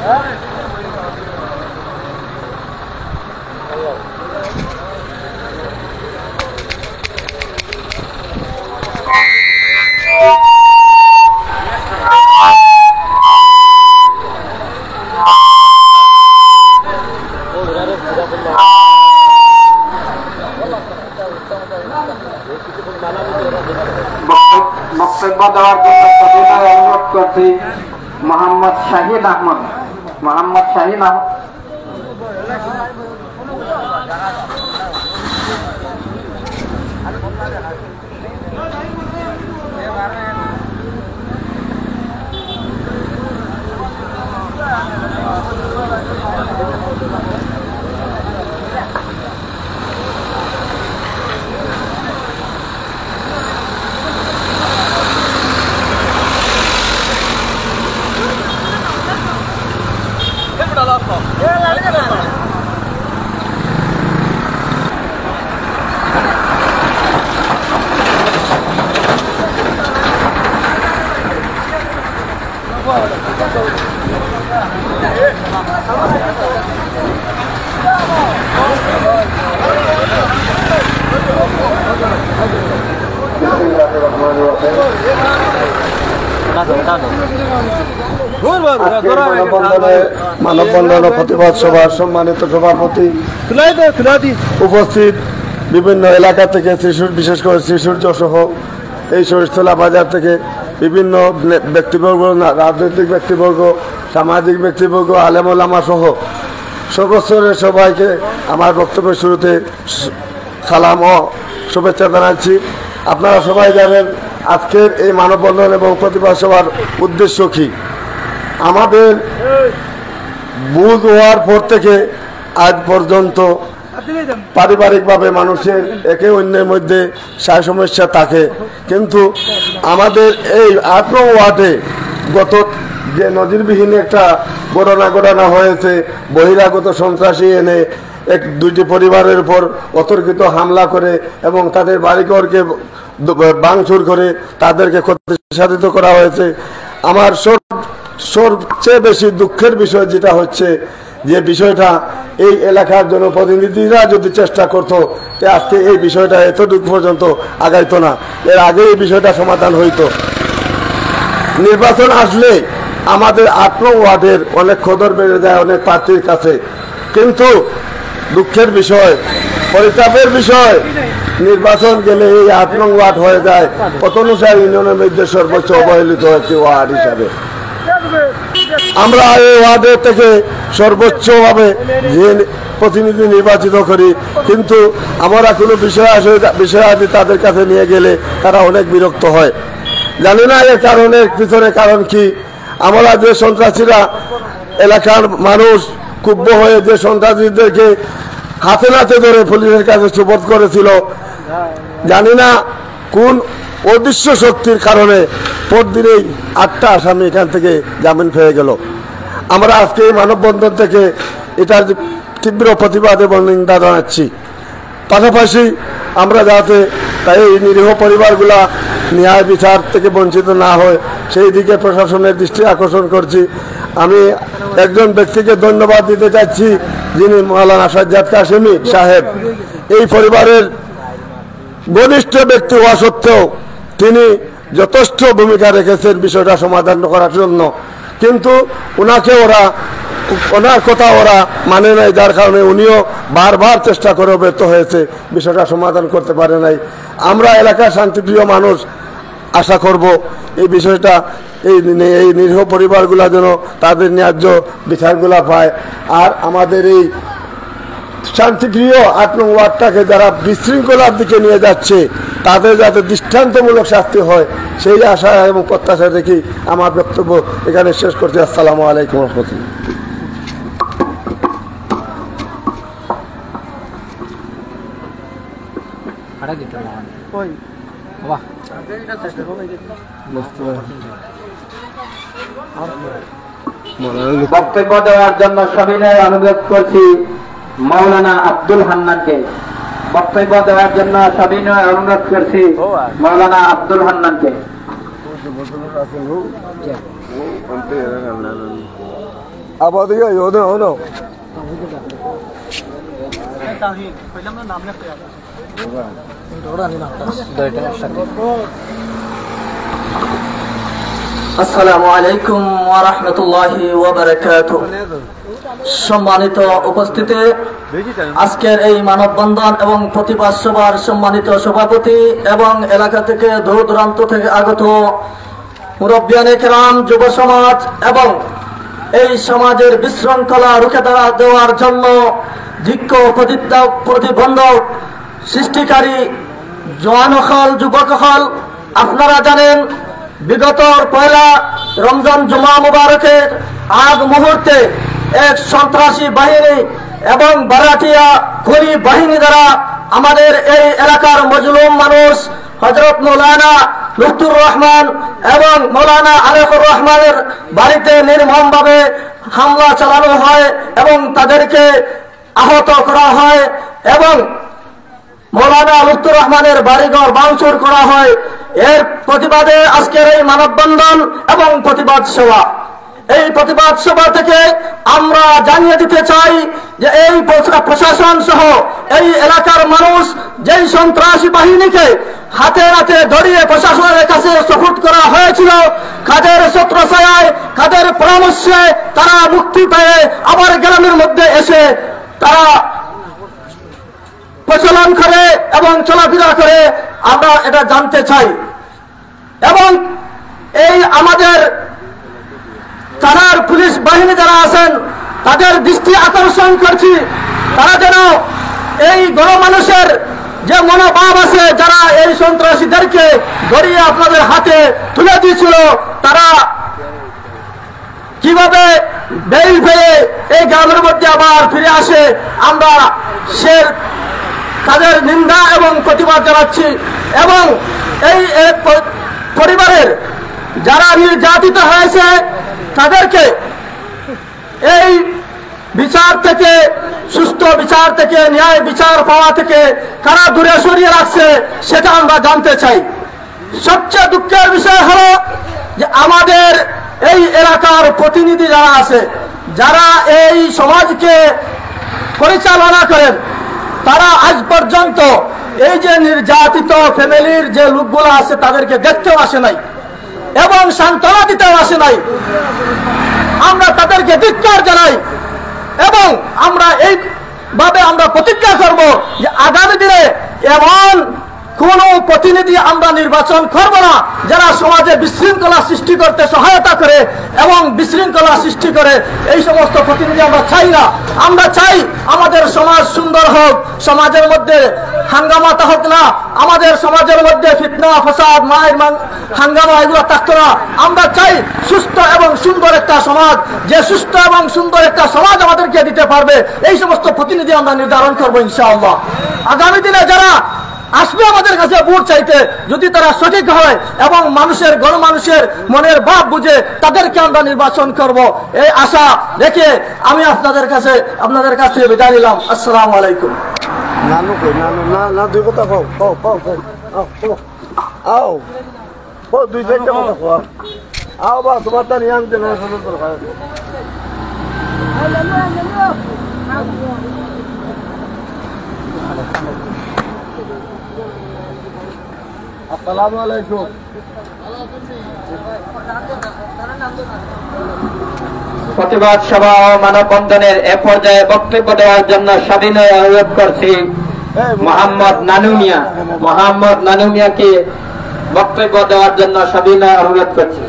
বক্তব্য দেওয়ার জন্য অনুরোধ করছি মোহাম্মদ শাহিন আহমদ। মোহাম্মদ শাহিন আহমদ মানববন্ধন ও প্রতিবাদ সভার সম্মানিত সভাপতি, উপস্থিত বিভিন্ন এলাকা থেকে বিশেষ করে শ্রীসূর্য সহ এই শহীদতলা বাজার থেকে বিভিন্ন ব্যক্তিবর্গ, রাজনৈতিক ব্যক্তিবর্গ, সামাজিক ব্যক্তিবর্গ, আলেম ওলামা সহ সর্বস্তরের সবাইকে আমার বক্তব্যের শুরুতে সালাম ও শুভেচ্ছা জানাচ্ছি। আপনারা সবাই জানেন আজকের এই মানববন্ধন এবং প্রতিবাদ সভার উদ্দেশ্য কি। আমাদের বুধ হওয়ার পর থেকে আজ পর্যন্ত পারিবারিকভাবে মানুষের একে অন্যের মধ্যে সায় সমস্যা থাকে, কিন্তু আমাদের এই ৮ নং ওয়ার্ডে গত যে নজিরবিহীন একটা ঘটনা হয়েছে, বহিরাগত সন্ত্রাসী এনে দুইটি পরিবারের উপর অতর্কিত হামলা করে এবং তাদের বাড়িঘরকে ভাঙচুর করে তাদেরকে ক্ষতিসাধিত করা হয়েছে। আমার সবচেয়ে বেশি দুঃখের বিষয় যেটা হচ্ছে, যে বিষয়টা এই এলাকার জনপ্রতিনিধিরা যদি চেষ্টা করতো আজকে এই বিষয়টা এতটুকু পর্যন্ত আগাইতো না, এর আগে এই বিষয়টা সমাধান হইতো। নির্বাচন আসলে আমাদের ৮ নং ওয়ার্ডের অনেক খদর বেড়ে যায় অনেক প্রার্থীর কাছে, কিন্তু দুঃখের বিষয়, পরিতাপের বিষয়, নির্বাচন গেলে এই ৮ নং ওয়ার্ড হয়ে যায় পতনুসার ইউনিয়নের মধ্যে সর্বোচ্চ অবহেলিত একটি ওয়ার্ড হিসাবে। আমরা এই ওয়ার্ডের থেকে সর্বোচ্চভাবে যে প্রতিনিধি নির্বাচিত করি, কিন্তু আমরা কোনো বিষয়াদি তাদের কাছে নিয়ে গেলে তারা অনেক বিরক্ত হয়। জানি না এর কারণের পিছনে কারণ কি। আমরা যে সন্ত্রাসীরা এলাকার মানুষ ক্ষুব্ধ হয়ে যে সন্ত্রাসীদেরকে হাতে নাতে ধরে পুলিশের কাছে সুপোর্দ করেছিল, জানি না কোন অদৃশ্য শক্তির কারণে পরদিনেই 8টা আসামি এখান থেকে জামিন পেয়ে গেল। আমরা আজকে এই মানববন্ধন থেকে এটার তীব্র প্রতিবাদ এবং নিন্দা জানাচ্ছি। পাশাপাশি আমরা যাতে তাই এই নিরীহ পরিবারগুলা ন্যায় বিচার থেকে বঞ্চিত না হয় সেই দিকে প্রশাসনের দৃষ্টি আকর্ষণ করছি। আমি একজন ব্যক্তিকে ধন্যবাদ দিতে চাচ্ছি, যিনি মাওলানা সাজ্জাদ কাশেমি সাহেব। এই পরিবারের ঘনিষ্ঠ ব্যক্তি হওয়া সত্ত্বেও তিনি যথেষ্ট ভূমিকা রেখেছেন বিষয়টা সমাধান করার জন্য, কিন্তু ওনার কথা ওরা মানে নাই, যার কারণে উনিও বারবার চেষ্টা করে ব্যর্থ হয়েছে, বিষয়টা সমাধান করতে পারে নাই। আমরা এলাকার শান্তিপ্রিয় মানুষ আশা করব এই বিষয়টা এই নিরীহ পরিবারগুলো যেন তাদের ন্যায্য বিচারগুলা পায়। আর আমাদের এই শান্তিপ্রিয় ৮ নং ওয়ার্ডটাকে যারা বিশৃঙ্খলার দিকে নিয়ে যাচ্ছে তাদের যাতে দৃষ্টান্তমূলক শাস্তি হয় সেই আশা এবং প্রত্যাশা রেখে আমার বক্তব্য এখানে শেষ করছি। আসসালামু আলাইকুম রহমতুল্লাহ। বক্তব্য দেওয়ার জন্য সবিনয় অনুরোধ করছি মাওলানা আব্দুল হান্নানকে। বক্তব্য দেওয়ার জন্য সবিনয় অনুরোধ করছি মাওলানা আব্দুল হান্নানকে। আবার দিকে ওনো ওনো আসসালামু আলাইকুম ওয়া রাহমাতুল্লাহি ওয়া বারাকাতুহু। সম্মানিত উপস্থিতি, আজকের এই মানববন্ধন এবং প্রতিবাদ সভার সম্মানিত সভাপতি এবং এলাকা থেকে দূর দূরান্ত থেকে আগত মুরব্বিয়ানে কেরাম, যুব সমাজ এবং এই সমাজের বিশৃঙ্খলা রুখে দেওয়ার জন্য ধিক্য প্রতিবন্ধক সৃষ্টিকারী জওয়ান হল, যুবক হল, আপনারা জানেন বিগত পয়লা রমজান জুমা মুবারকের আগ মুহূর্তে এক সন্ত্রাসী বাহিনী এবং বারাটিয়া খুনি বাহিনী দ্বারা আমাদের এই এলাকার মজলুম মানুষ হযরত মাওলানা লুৎফুর রহমান এবং মাওলানা আরেফুর রহমানের বাড়িতে নির্মমভাবে হামলা চালানো হয় এবং তাদেরকে আহত করা হয় এবং মাওলানা লুৎফুর রহমানের বাড়িঘর ভাঙচুর করা হয়। এর প্রতিবাদে আজকের এই মানববন্ধন এবং প্রতিবাদ সভা। এই প্রতিবাদ সভা থেকে আমরা জানিয়ে দিতে চাই যে এই প্রশাসন সহ এই এলাকার মানুষ যেই সন্ত্রাসী বাহিনীকে হাতে হাতে ধরিয়ে প্রশাসনের কাছে সুপুর্দ করা হয়েছিল, কাদের ছত্রছায়ায়, কাদের পরামর্শে তারা মুক্তি পেয়ে আবার গ্রামের মধ্যে এসে তারা প্রচলন করে এবং চলাফেরা করে, আমরা এটা জানতে চাই। এবং এই আমাদের থানার পুলিশ বাহিনী যারা আছেন তাদের দৃষ্টি আকর্ষণ করছি, তারা যেন এই গণমানুষের যে মনোভাব আছে, যারা এই সন্ত্রাসীদেরকে ধরিয়ে আপনাদের হাতে তুলে দিয়েছিল, তারা কিভাবে বেল পেয়ে এই গ্রামের মধ্যে আবার ফিরে আসে, আমরা সে তাদের নিন্দা এবং প্রতিবাদ জানাচ্ছি। এবং এই পরিবারের যারা নির্যাতিত হয়েছে তাদেরকে এই বিচার থেকে, সুস্থ বিচার থেকে, ন্যায় বিচার পাওয়া থেকে কারা দূরে সরিয়ে রাখছে সেটা আমরা জানতে চাই। সবচেয়ে দুঃখের বিষয় হলো যে আমাদের এই এলাকার প্রতিনিধি যারা আছে, যারা এই সমাজকে পরিচালনা করেন, তারা আজ পর্যন্ত এই যে নির্যাতিত ফ্যামিলির যে লোকগুলো আছে তাদেরকে দেখতেও আসে নাই এবং সান্ত্বনা দিতেও আসে নাই। আমরা তাদেরকে ধিক্কার জানাই এবং আমরা এইভাবে আমরা প্রতিজ্ঞা করব যে আগামী দিনে এমন কোন প্রতিনিধি আমরা নির্বাচন করব না যারা সমাজে বিশৃঙ্খলা সৃষ্টি করতে সহায়তা করে এবং বিশৃঙ্খলা সৃষ্টি করে। এই সমস্ত প্রতিনিধি আমরা চাই না। আমরা চাই আমাদের সমাজ সুন্দর হোক, সমাজের মধ্যে হাঙ্গামাতা হোক না, আমাদের সমাজের মধ্যে ফিতনা ফাসাদ মায়ের হাঙ্গামা এগুলো থাকতো না। আমরা চাই সুস্থ এবং সুন্দর একটা সমাজ, যে সুস্থ এবং সুন্দর একটা সমাজ আমাদেরকে দিতে পারবে এই সমস্ত প্রতিনিধি আমরা নির্ধারণ করবো ইনশাআল্লাহ। আগামী দিনে যারা আসবে আমাদের কাছে ভোট চাইতে, যদি তারা সঠিক হয় এবং মানুষের গণমানুষের মনের ভাব বুঝে তাদেরকে আমরা নির্বাচন করব, এই আশা রেখে আমি আপনাদের কাছে বিদায় নিলাম। আসসালামু আলাইকুম। নানু কই নানু না না দুই কথা কও কও কও কও আও ও দুই চারটা কথা কও আও বা তোমার তা নিয়ম দেন শুনুন তো ভাই। আসসালামু আলাইকুম। প্রতিবাদ সভা ও মানববন্ধনের এ পর্যায়ে বক্তব্য দেওয়ার জন্য সবিনয় অনুরোধ করছি মোহাম্মদ নানু মিয়াকে বক্তব্য দেওয়ার জন্য সবিনয় অনুরোধ করছি।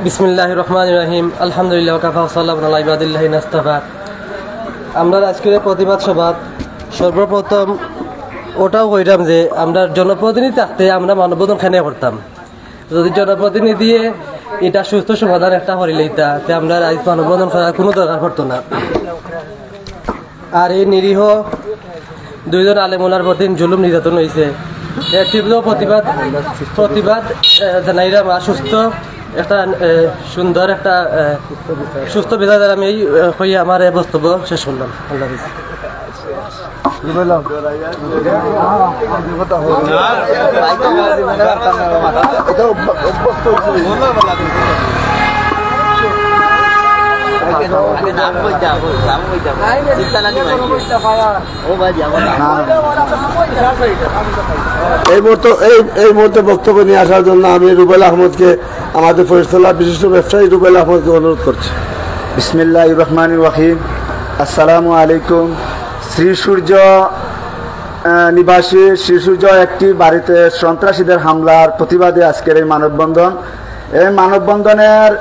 বিসমিল্লাহির রহমানির রহিম। আলহামদুলিল্লাহ ওয়া কাফা ওয়া সাল্লামু আলা ইবাদিল্লাহিন ইসতাফা। আমরা আজকের প্রতিবাদ সভা সর্বপ্রথম ওটাও কইরাম যে আমরা জনপ্রতিনিধি থাকতে আমরা মানববন্ধন খানে করতাম, যদি জনপ্রতিনিধি এটা সুস্থ সমাধান একটা করিলেইতা তে আমরা আজ মানববন্ধন করার কোনো দরকার পড়তো না। আর এই নিরীহ দুইজন আলেমুলার প্রতি জুলুম নির্যাতন হয়েছে, এর তীব্র প্রতিবাদ জানাইলাম। সুস্থ একটা সুন্দর একটা সুস্থ বিচার আমি এই হয়ে আমার বক্তব্য শেষ করলাম। আল্লাহ হাফেজ। এই মুহূর্তে বক্তব্য নিয়ে আসার জন্য আমি রুবেল আহমদকে, আমাদের ফরিদতলা বিশিষ্ট ব্যবসায়ী রুবেল আহমদকে অনুরোধ করছি। বিসমিল্লাহির রহমানির রহিম। আসসালামু আলাইকুম। শ্রী সূর্য নিবাসী শ্রী সূর্য একটি বাড়িতে সন্ত্রাসীদের হামলার প্রতিবাদে আজকের এই মানববন্ধন। এই মানববন্ধনের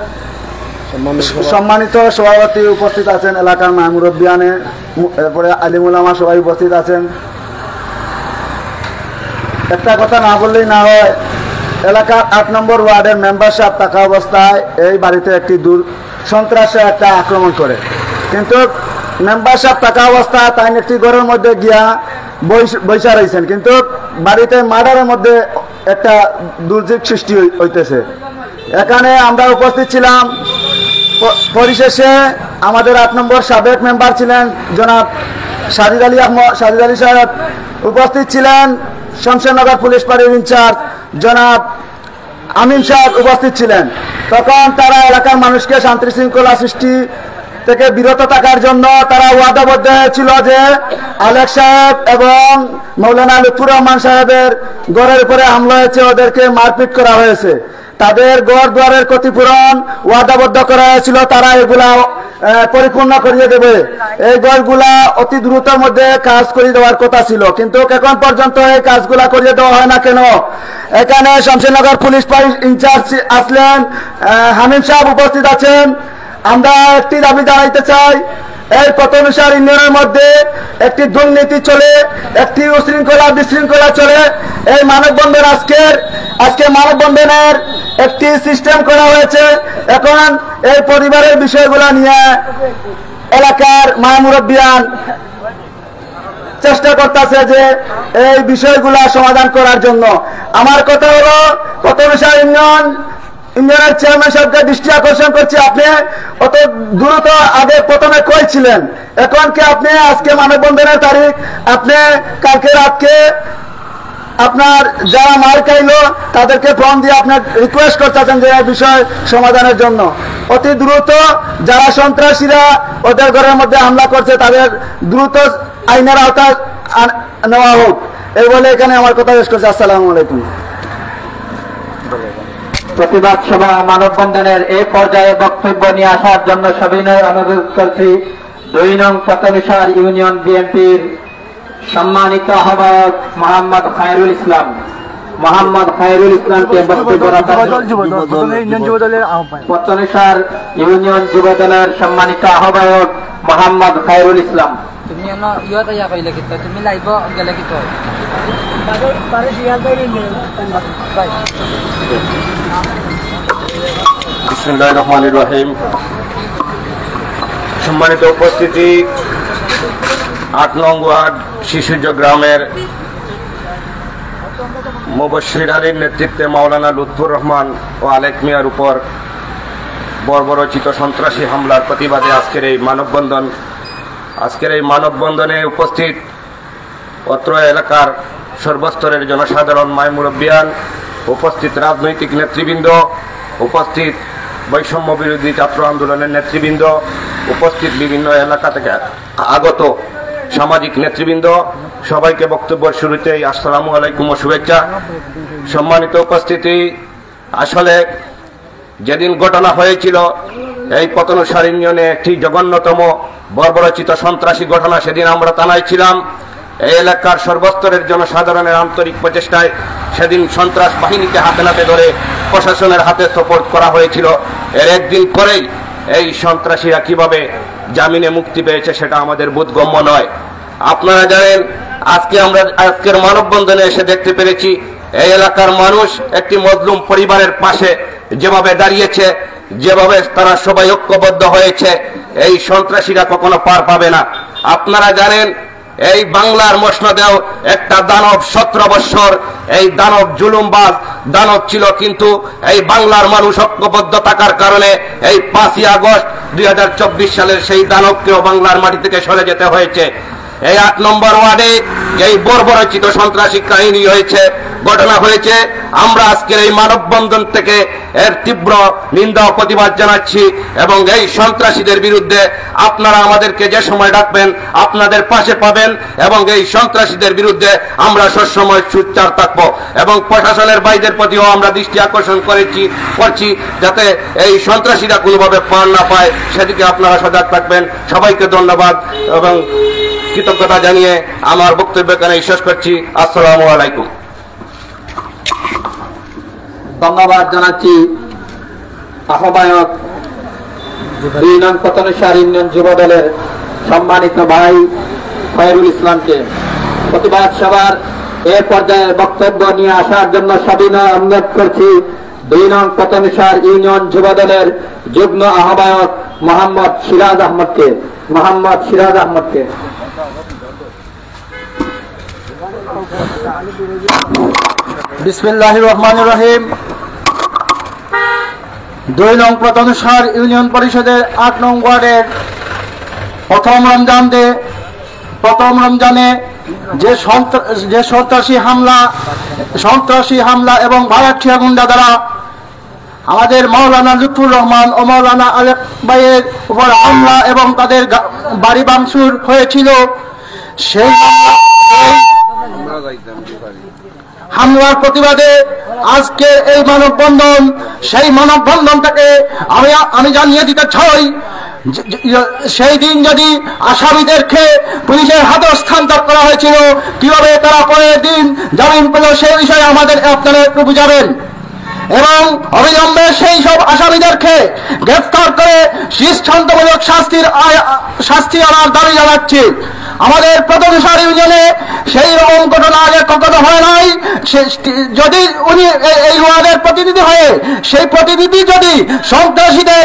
সম্মানিত সভাপতি উপস্থিত আছেন, এলাকার মাহমুরব্বিয়ানে, এরপরে আলিমুল আমা সবাই উপস্থিত আছেন। একটা কথা না বললেই না হয়, এলাকার 8 নম্বর ওয়ার্ডের মেম্বার সাহেব থাকা অবস্থায় এই বাড়িতে একটি সন্ত্রাসে একটা আক্রমণ করে, কিন্তু মেম্বার সাহেব থাকা অবস্থায় তাই একটি ঘরের মধ্যে গিয়া বৈশা রয়েছেন, কিন্তু বাড়িতে মার্ডারের মধ্যে একটা দুর্যোগ সৃষ্টি হইতেছে। এখানে আমরা উপস্থিত ছিলাম। পরিশেষে আমাদের 8 নম্বর সাবেক মেম্বার ছিলেন জনাব সাজিদ আলী সাহেব উপস্থিত ছিলেন, শমশেরনগর পুলিশ ফাঁড়ির ইনচার্জ জনাব আমিন সাহেব উপস্থিত ছিলেন। তখন তারা এলাকার মানুষকে শান্তি শৃঙ্খলা সৃষ্টি থেকে বিরত থাকার জন্য তারা ওয়াদাবদ্ধ হয়েছিল যে আলেক সাহেব এবং মৌলানা লুৎফুর রহমান সাহেবের ঘরের উপরে হামলা হয়েছে, ওদেরকে মারপিট করা হয়েছে, তাদের ঘর দুয়ারের ক্ষতিপূরণ ওয়াদাবদ্ধ করা হয়েছিল, তারা এগুলা পরিপূর্ণ করিয়ে দেবে। এই ঘরগুলা অতি দ্রুতের মধ্যে কাজ করিয়ে দেওয়ার কথা ছিল, কিন্তু এখন পর্যন্ত এই কাজগুলা করিয়ে দেওয়া হয় না কেন? এখানে শমশেরনগর পুলিশ ফাঁড়ির ইনচার্জ আসলেন, হামিম সাহেব উপস্থিত আছেন। আমরা একটি দাবি জানাইতে চাই, এই পতনুসার ইউনিয়নের মধ্যে একটি দুর্নীতি চলে, একটি উশৃঙ্খলা বিশৃঙ্খলা চলে। এই মানববন্ধন আজকে মানববন্ধনের একটি সিস্টেম করা হয়েছে। এখন এই পরিবারের বিষয়গুলো নিয়ে এলাকার মাহমুরব্বিয়ান চেষ্টা করতেছে যে এই বিষয়গুলা সমাধান করার জন্য। আমার কথা হলো, পতনুসার ইউনিয়নের চেয়ারম্যান সাহেবকে দৃষ্টি আকর্ষণ করছি, আপনি অত দ্রুত আগে প্রথমে কই ছিলেন, এখন কি আপনি আজকে মানববন্ধনের তারিখ, আপনি কালকে রাতকে আপনার যারা মার খাইলো তাদেরকে ফোন দিয়ে আপনার রিকোয়েস্ট করতেছেন যে এই বিষয় সমাধানের জন্য অতি দ্রুত যারা সন্ত্রাসীরা ওদের ঘরের মধ্যে হামলা করছে তাদের দ্রুত আইনের আওতায় নেওয়া হোক, এই বলে এখানে আমার কথা শেষ করছি। আসসালামু আলাইকুম। প্রতিবাদ সভা মানববন্ধনের এই পর্যায়ে বক্তব্য নিয়ে আসার জন্য সবিনয় অনুরোধ করছি 2 নং পতনুসার ইউনিয়ন বিএনপির সম্মানিত আহ্বায়ক মোহাম্মদ খায়রুল ইসলামকে বক্তব্য রাখার পতনুসার ইউনিয়ন যুব দলের সম্মানিত আহ্বায়ক মোহাম্মদ খায়রুল ইসলাম। তুমি ইয়ত ইয়া কইলে কি তুমি লাইভ গেলে কি বিসমিল্লাহির রহমানির রহিম। সম্মানিত উপস্থিতি, 8 নং ওয়ার্ড শিশুজ গ্রামের মুবশির আলীর নেতৃত্বে মাওলানা লুৎফুর রহমান ও আলেক মিয়ার উপর বর্বরচিত সন্ত্রাসী হামলার প্রতিবাদে আজকের এই মানববন্ধনে উপস্থিত অত্র এলাকার সর্বস্তরের জনসাধারণ, মাইমুরব্বিয়ান, উপস্থিত রাজনৈতিক নেতৃবৃন্দ, উপস্থিত বৈষম্য বিরোধী ছাত্র আন্দোলনের নেতৃবৃন্দ, উপস্থিত বিভিন্ন এলাকা থেকে আগত সামাজিক নেতৃবৃন্দ, সবাইকে বক্তব্যের শুরুতেই আসসালামু আলাইকুম ও শুভেচ্ছা। সম্মানিত উপস্থিতি, আসলে যেদিন ঘটনা হয়েছিল এই পতনুসার ইউনিয়নে একটি জঘন্যতম বর্বরচিত সন্ত্রাসী ঘটনা, সেদিন আমরা থানায় ছিলাম। এই এলাকার সর্বস্তরের জনসাধারণের আন্তরিক প্রচেষ্টায় সেদিন সন্ত্রাস বাহিনীকে হাতে নাতে ধরে প্রশাসনের হাতে সোপর্দ করা হয়েছিল। এর একদিন পরেই এই সন্ত্রাসীরা কিভাবে জামিনে মুক্তি পেয়েছে সেটা আমাদের বোধগম্য নয়। আপনারা জানেন, আজকের মানববন্ধনে এসে দেখতে পেরেছি এই এলাকার মানুষ একটি মজলুম পরিবারের পাশে যেভাবে দাঁড়িয়েছে, যেভাবে তারা সবাই ঐক্যবদ্ধ হয়েছে, এই সন্ত্রাসীরা কখনো পার পাবে না। আপনারা জানেন, এই বাংলার মসনদেও একটা দানব 17 বৎসর এই দানব জুলুমবাজ দানব ছিল, কিন্তু এই বাংলার মানুষ ঐক্যবদ্ধ থাকার কারণে এই 5ই আগস্ট 2024 সালের সেই দানবকেও বাংলার মাটি থেকে সরে যেতে হয়েছে। এই 8 নম্বর ওয়ার্ডে এই বর্বরচিত সন্ত্রাসী কাহিনী হয়েছে, ঘটনা হয়েছে, আমরা আজকের এই মানববন্ধন থেকে এর তীব্র নিন্দা ও প্রতিবাদ জানাচ্ছি এবং এই সন্ত্রাসীদের বিরুদ্ধে আপনারা আমাদেরকে যে সময় ডাকবেন আপনাদের পাশে পাবেন এবং এই সন্ত্রাসীদের বিরুদ্ধে আমরা সবসময় সোচ্চার থাকবো এবং প্রশাসনের বাইদের প্রতিও আমরা দৃষ্টি আকর্ষণ করছি যাতে এই সন্ত্রাসীরা কোনোভাবে পার না পায়, সেদিকে আপনারা সজাগ থাকবেন। সবাইকে ধন্যবাদ এবং কৃতজ্ঞতা জানিয়ে আমার বক্তব্য এখানে শেষ করছি। আসসালামু আলাইকুম। ধন্যবাদ জানাচ্ছি আহ্বায়ক 2 নং কতনেশ্বর ইউনিয়ন যুব দলের সম্মানিত ভাই খয়রুল ইসলামকে। প্রতিবাদ সভার এ পর্যায়ে বক্তব্য নিয়ে আসার জন্য সবিনয় অনুরোধ করছি 2 নং কতনেশ্বর ইউনিয়ন যুব দলের যুগ্ম আহ্বায়ক মোহাম্মদ সিরাজ আহমদকে। বিসমিল্লাহির রহমানির রহিম। 2 নং কতনেশ্বর ইউনিয়ন পরিষদের 8 নং ওয়ার্ডের প্রথম রমজানে যে সন্ত্রাসী হামলা এবং ভাড়াটিয়া গুন্ডা দ্বারা আমাদের মাওলানা লুৎফুর রহমান ও মাওলানা আলেক ভাইয়ের উপর হামলা এবং তাদের বাড়ি ভাঙচুর হয়েছিল, সেই হামলার প্রতিবাদে আজকে এই মানববন্ধন। সেই মানববন্ধনটাকে আমি জানিয়ে দিতে চাই, সেই দিন যদি আসামিদেরকে পুলিশের হাতে হস্তান্তর করা হয়েছিল, কিভাবে তারা পরের দিন জামিন পেল সেই বিষয়ে আপনারা একটু বুঝাবেন এবং অবিলম্বে সেই সব আসামিদেরকে গ্রেফতার করে দৃষ্টান্তমূলক শাস্তি আনার দাবি জানাচ্ছি। আমাদের কতনেশ্বর ইউনিয়নে সেই রকম ঘটনা আগে কখনো হয় নাই। যদি উনি এই ওয়ার্ডের প্রতিনিধি হয়ে সেই প্রতিনিধি যদি সন্ত্রাসীদের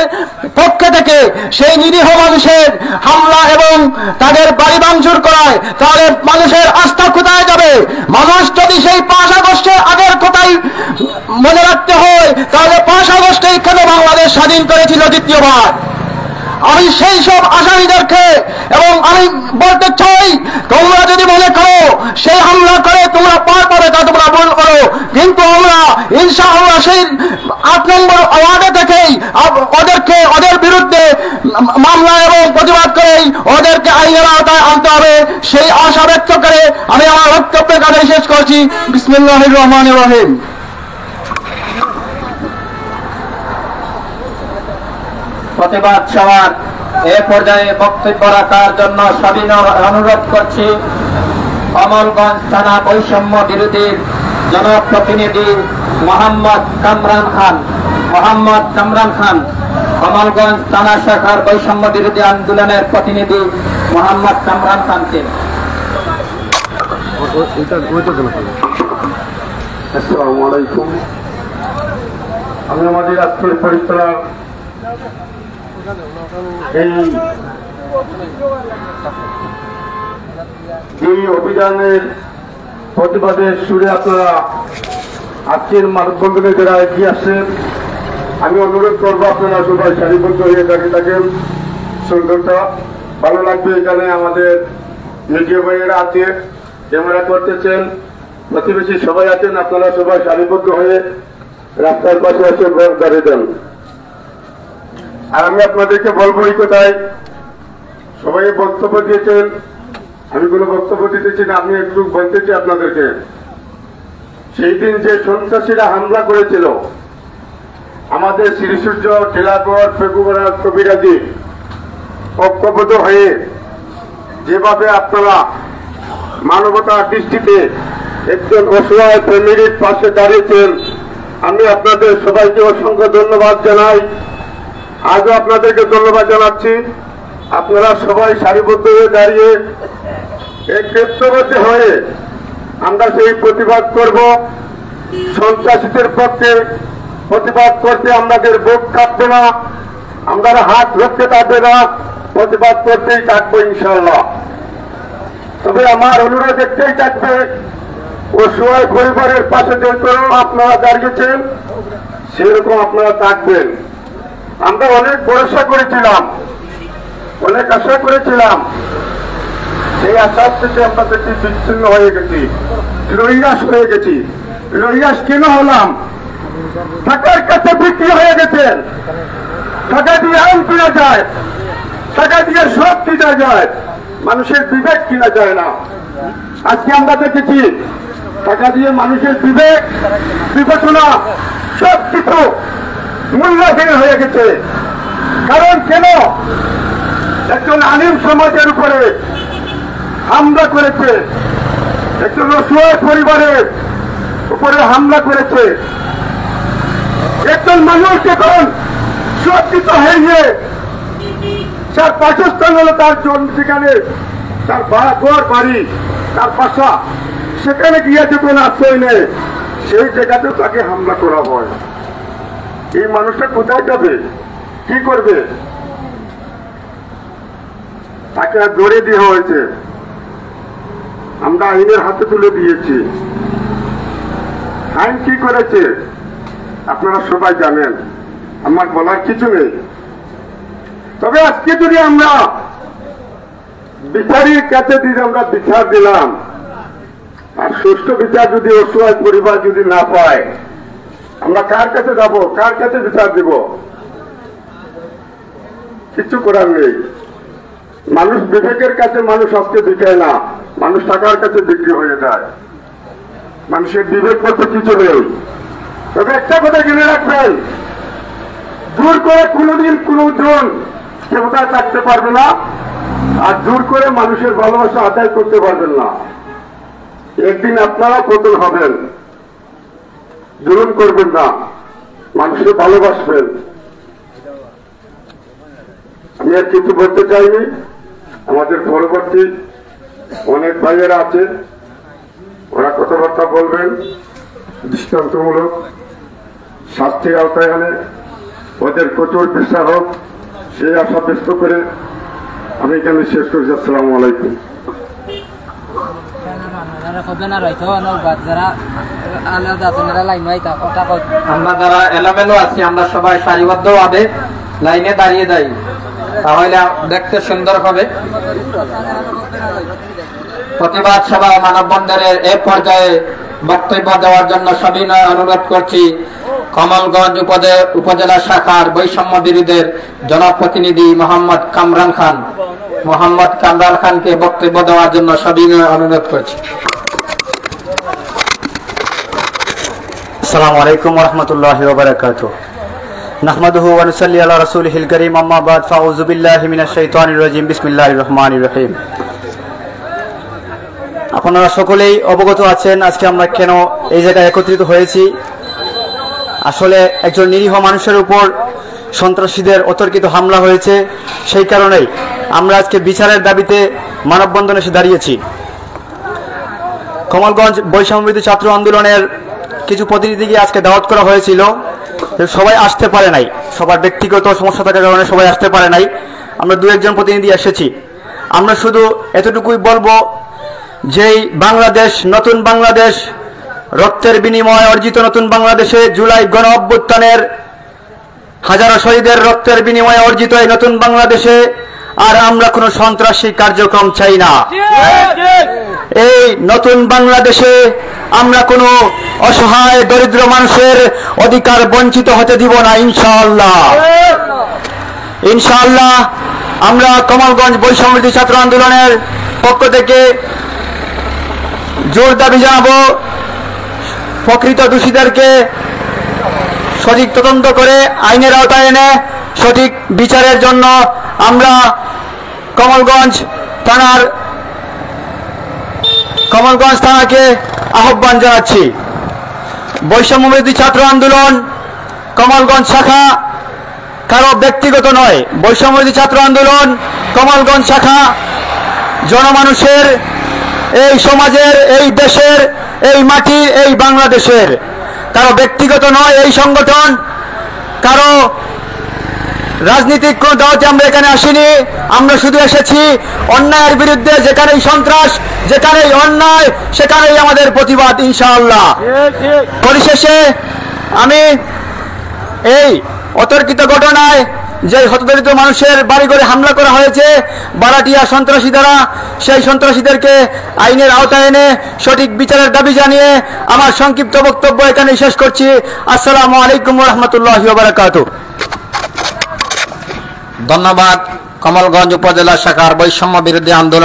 পক্ষে থেকে সেই নিরীহ মানুষের হামলা এবং তাদের বাড়ি ভাঙচুর করায়, তাহলে মানুষের আস্থা কোথায় যাবে? মানুষ যদি সেই 5 আগস্টের আগের কথাই মনে রাখতে হয়, তাহলে 5 আগস্টেই কেন বাংলাদেশ স্বাধীন করেছিল দ্বিতীয়বার? আমি সেই সব আসামিদেরকে এবং আমি বলতে চাই, তোমরা যদি মনে করো সেই হামলা করে তোমরা পার পাবে, তা তোমরা ভুল করো। কিন্তু আমরা ইনশাআল্লাহ সেই 8 নম্বর ওয়ার্ডে থেকেই ওদের বিরুদ্ধে মামলা এবং প্রতিবাদ করেই ওদেরকে আইনের আওতায় আনতে হবে, সেই আশা ব্যক্ত করে আমি আমার বক্তব্য এখানে শেষ করছি। বিসমিল্লাহির রহমানির রহিম। প্রতিবাদ সভার এ পর্যায়ে বক্তব্য রাখার জন্য সবিনয় অনুরোধ করছি কমলগঞ্জ থানা বৈষম্য বিরোধী জনপ্রতিনিধি মোহাম্মদ কামরান খান, কমলগঞ্জ থানা শাখার বৈষম্য বিরোধী আন্দোলনের প্রতিনিধি মোহাম্মদ কামরান খানকে। আসসালামু আলাইকুম। আমি আমাদের আজকের পরিচালনা এই অভিযানের প্রতিবাদের সুরে আপনারা আজকের মানববন্ধনে যারা এগিয়ে আসেন, আমি অনুরোধ করবো আপনারা সবাই সারিবদ্ধ হয়ে দাঁড়িয়ে থাকেন। সুন্দরটা ভালো লাগবে। এখানে আমাদের মিডিয়া ভাইয়েরা আছে, ক্যামেরা করতেছেন, প্রতিবেশী সবাই আছেন, আপনারা সবাই সারিবদ্ধ হয়ে রাস্তার পাশে এসে দাঁড়িয়ে দেন। আর আমি আপনাদেরকে বলবো এই কথায়, সবাই বক্তব্য দিয়েছেন, আমি কোনো বক্তব্য দিতেছি না, আমি একটু বলতেছি আপনাদেরকে। সেই দিন যে সন্ত্রাসীরা হামলা করেছিল আমাদের শ্রীসূর্য, ঠেলাগড়, ফেগুগড়া, কবিরাজি ঐক্যবদ্ধ হয়ে যেভাবে আপনারা মানবতার দৃষ্টিতে একজন অসহায় ফ্যামিলির পাশে দাঁড়িয়েছেন, আমি আপনাদের সবাইকে অসংখ্য ধন্যবাদ জানাই। আজও আপনাদেরকে ধন্যবাদ জানাচ্ছি। আপনারা সবাই সারিবদ্ধ হয়ে দাঁড়িয়ে ঐক্যবদ্ধ হয়ে আমরা সেই প্রতিবাদ করব। সন্ত্রাসীদের পক্ষে প্রতিবাদ করতে আমাদের বুক কাঁপবে না, আমরা হাত ধরতে থাকবে না, প্রতিবাদ করতেই থাকবো ইনশাআল্লাহ। তবে আমার অনুরোধ একটাই থাকবে, অসহায় পরিবারের পাশে যেরকম আপনারা দাঁড়িয়েছেন সেরকম আপনারা থাকবেন। আমরা অনেক ভরসা করেছিলাম, অনেক আশা করেছিলাম এই আশার থেকে আমরা দেখি বিচ্ছিন্ন হয়ে গেছি, নৈরাশ হয়ে গেছি। নৈরাশ কেন হলাম? টাকার কাছে বিক্রি হয়ে গেছে। টাকা দিয়ে আইন কিনা যায়, টাকা দিয়ে সব কিনা যায়, মানুষের বিবেক কিনা যায় না। আজকে আমরা দেখেছি টাকা দিয়ে মানুষের বিবেক, বিবেচনা সব কিছু মূল্যহীন হয়ে গেছে। কারণ কেন? একজন আলিম সমাজের উপরে হামলা করেছে, একজন অসহায় পরিবারের উপরে হামলা করেছে, একজন মানুষ যখন সুরক্ষিত হয়ে গিয়ে তার বাসস্থান হলো তার জন্ম, সেখানে তার ঘর বাড়ি, তার বাসা, সেখানে গিয়ে যখন আশ্রয় নেয়, সেই জায়গাতেও তাকে হামলা করা হয়। এই মানুষটা কোথায় যাবে, কি করবে? তাকে ধরে দেওয়া হয়েছে, আমরা আইনের হাতে তুলে দিয়েছি। আইন কি করেছে আপনারা সবাই জানেন, আমার বলার কিছু নেই। তবে আজকে যদি আমরা বিচারের কাছে যদি আমরা বিচার দিলাম, আর সুষ্ঠু বিচার যদি অসহায় পরিবার যদি না পায়, আমরা কার কাছে যাব, কার কাছে বিচার দিব? কিছু করার নেই। মানুষ বিবেকের কাছে মানুষ আজকে বিকায় না, মানুষ টাকার কাছে বিক্রি হয়ে যায়। মানুষের বিবেক বলতে কিছু নেই। তবে একটা কথা জেনে রাখবেন, জোর করে কোনোদিন কোনজন ক্ষমতায় থাকতে পারবে না, আর জোর করে মানুষের ভালোবাসা আদায় করতে পারবেন না। একদিন আপনারা পতন হবেন। জুলুম করবেন না, মানুষকে ভালোবাসবেন। আমি আর কিছু বলতে চাইনি। আমাদের পরবর্তী অনেক ভাইয়েরা আছে, ওরা কথাবার্তা বলবেন, দৃষ্টান্তমূলক শাস্তির আওতায় আনে ওদের কঠোর বিচার হোক, সেই আশা ব্যক্ত করে আমি এখানে শেষ করছি। আসসালামু আলাইকুম। আমরা যারা এলোমেলো আছি, আমরা সবাই সারিবদ্ধ ভাবে লাইনে দাঁড়িয়ে যাই, তাহলে দেখতে সুন্দর হবে। প্রতিবাদ সভা ও মানববন্ধনের এ পর্যায়ে বক্তব্য দেওয়ার জন্য সবিনয় অনুরোধ করছি কমলগঞ্জ উপজেলা শাখার বৈষম্য বিরোধীর জনপ্রতিনিধি মোহাম্মদ কামরান খান। মোহাম্মদ কামরান খানকে বক্তব্য দেওয়ার জন্য সবিনয় অনুরোধ করছি। আসসালামু আলাইকুম ওয়া রাহমাতুল্লাহি ওয়া বারাকাতুহু। নাহমাদুহু ওয়া নুসাল্লি আলা রাসূলিহিল কারীম, আম্মা বাদ, ফাউযু বিল্লাহি মিনাশ শাইতানির রাজীম, বিসমিল্লাহির রহমানির রহিম। আপনারা সকলেই অবগত আছেন আজকে আমরা কেন এই জায়গায় একত্রিত হয়েছি। আসলে একজন নিরীহ মানুষের উপর সন্ত্রাসীদের অতর্কিত হামলা হয়েছে, সেই কারণেই আমরা আজকে বিচারের দাবিতে মানববন্ধনে এসে দাঁড়িয়েছি। কমলগঞ্জ বৈষম্যবিরোধী ছাত্র আন্দোলনের কিছু প্রতিনিধিকে আজকে দাওয়াত করা হয়েছিল, সবাই আসতে পারে নাই, সবার ব্যক্তিগত সমস্যা থাকার কারণে সবাই আসতে পারে নাই। আমরা দু একজন প্রতিনিধি এসেছি। আমরা শুধু এতটুকুই বলবো, যেই বাংলাদেশ, নতুন বাংলাদেশ, রক্তের বিনিময়ে অর্জিত নতুন বাংলাদেশে জুলাই গণ অভ্যুত্থানের হাজারো শহীদের রক্তের বিনিময়ে অর্জিত এই নতুন বাংলাদেশে আর আমরা কোনো সন্ত্রাসী কার্যক্রম চাই না। এই নতুন বাংলাদেশে আমরা কোনো অসহায় দরিদ্র মানুষের অধিকার বঞ্চিত হতে দিব না, ইনশাআল্লাহ। ইনশাআল্লাহ আমরা কমলগঞ্জ বৈষম্যবিরোধী ছাত্র আন্দোলনের পক্ষ থেকে জোর দাবি জানাবো, প্রকৃত দোষীদেরকে সঠিক তদন্ত করে আইনের আওতায় এনে সঠিক বিচারের জন্য আমরা কমলগঞ্জ থানাকে আহ্বান জানাচ্ছি। বৈষম্যবিরোধী ছাত্র আন্দোলন কমলগঞ্জ শাখা কারো ব্যক্তিগত নয়। বৈষম্যবিরোধী ছাত্র আন্দোলন কমলগঞ্জ শাখা জনমানুষের, এই সমাজের, এই দেশের, এই মাটির, এই বাংলাদেশের, কারো ব্যক্তিগত নয়। এই সংগঠন কারো রাজনীতিক কোন দাওয়াতে আমরা এখানে আসিনি। আমরা শুধু এসেছি অন্যায়ের বিরুদ্ধে। যেখানেই সন্ত্রাস, যেখানেই অন্যায়, সেখানেই আমাদের প্রতিবাদ, ইনশাআল্লাহ। পরিশেষে আমি এই অতর্কিত ঘটনায় যে হতদরিদ্র মানুষের বাড়িঘরে হামলা করা হয়েছে বারাটিয়া সন্ত্রাসী দ্বারা, সেই সন্ত্রাসীদেরকে আইনের আওতায় এনে সঠিক বিচারের দাবি জানিয়ে আমার সংক্ষিপ্ত বক্তব্য এখানে শেষ করছি। আসসালামু আলাইকুম ওয়া রাহমাতুল্লাহি ওয়া বারাকাতুহু। ধন্যবাদ। কমলগঞ্জ উপজেলা শাখার বৈষম্য বিরোধী আন্দোলন